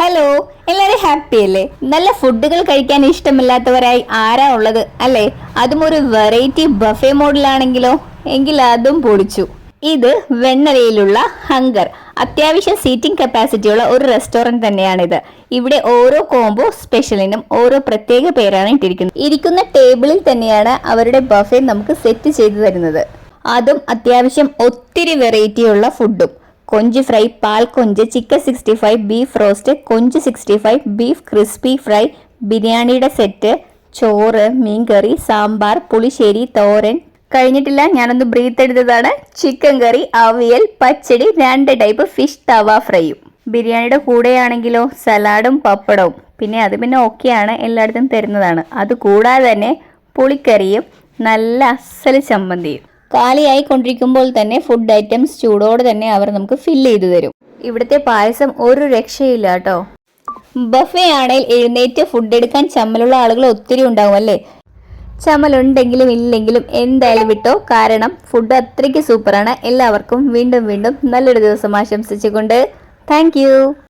Hello, എല്ലാവരും happy അല്ലേ? നല്ല ഫുഡുകൾ കഴിക്കാൻ ഇഷ്ടമില്ലാത്തവരായി ആരാ ഉള്ളത് അല്ലേ? അതും ഒരു വെറൈറ്റി ബഫേ മോഡലാണെങ്കിലോ, എങ്കിൽ അതും പൊളിച്ചു. ഇത് വെണ്ണലയിലുള്ള ഹങ്കർ, അത്യാവശ്യം സീറ്റിംഗ് കപ്പാസിറ്റിയുള്ള ഒരു റെസ്റ്റോറന്റ് തന്നെയാണിത്. ഇവിടെ ഓരോ കോംബോ സ്പെഷ്യലിനും ഓരോ പ്രത്യേക പേരാണ് ഇട്ടിരിക്കുന്നത്. ഇരിക്കുന്ന ടേബിളിൽ തന്നെയാണ് അവരുടെ ബഫേ നമുക്ക് സെറ്റ് ചെയ്തു തരുന്നത്. അതും അത്യാവശ്യം ഒത്തിരി വെറൈറ്റി ഉള്ള ഫുഡും. കൊഞ്ച് ഫ്രൈ, പാൽ കൊഞ്ച്, ചിക്കൻ 65, ബീഫ് റോസ്റ്റ്, കൊഞ്ച് 65, ബീഫ് ക്രിസ്പി ഫ്രൈ, ബിരിയാണിയുടെ സെറ്റ്, ചോറ്, മീൻകറി, സാമ്പാർ, പുളിശ്ശേരി, തോരൻ. കഴിഞ്ഞിട്ടില്ല, ഞാനൊന്ന് ബ്രീത്ത് എടുത്തതാണ്. ചിക്കൻ കറി, അവിയൽ, പച്ചടി, 2 ടൈപ്പ് ഫിഷ് തവ ഫ്രൈയും. ബിരിയാണിയുടെ കൂടെയാണെങ്കിലോ സലാഡും പപ്പടവും. പിന്നെ അത് ഓക്കെയാണ്, എല്ലായിടത്തും തരുന്നതാണ്. അത് കൂടാതെ തന്നെ പുളിക്കറിയും നല്ല അസൽ ചമ്മന്തിയും. കാലിയായി കൊണ്ടിരിക്കുമ്പോൾ തന്നെ ഫുഡ് ഐറ്റംസ് ചൂടോടെ തന്നെ അവർ നമുക്ക് ഫില്ല് ചെയ്തു തരും. ഇവിടുത്തെ പായസം ഒരു രക്ഷയില്ല കേട്ടോ. ബഫേ ആണെങ്കിൽ എഴുന്നേറ്റ് ഫുഡ് എടുക്കാൻ ചമ്മലുള്ള ആളുകൾ ഒത്തിരി ഉണ്ടാവും അല്ലേ? ചമ്മലുണ്ടെങ്കിലും ഇല്ലെങ്കിലും എന്തായാലും വിട്ടോ, കാരണം ഫുഡ് അത്രയ്ക്ക് സൂപ്പറാണ്. എല്ലാവർക്കും വീണ്ടും വീണ്ടും നല്ലൊരു ദിവസം ആശംസിച്ചുകൊണ്ട് താങ്ക്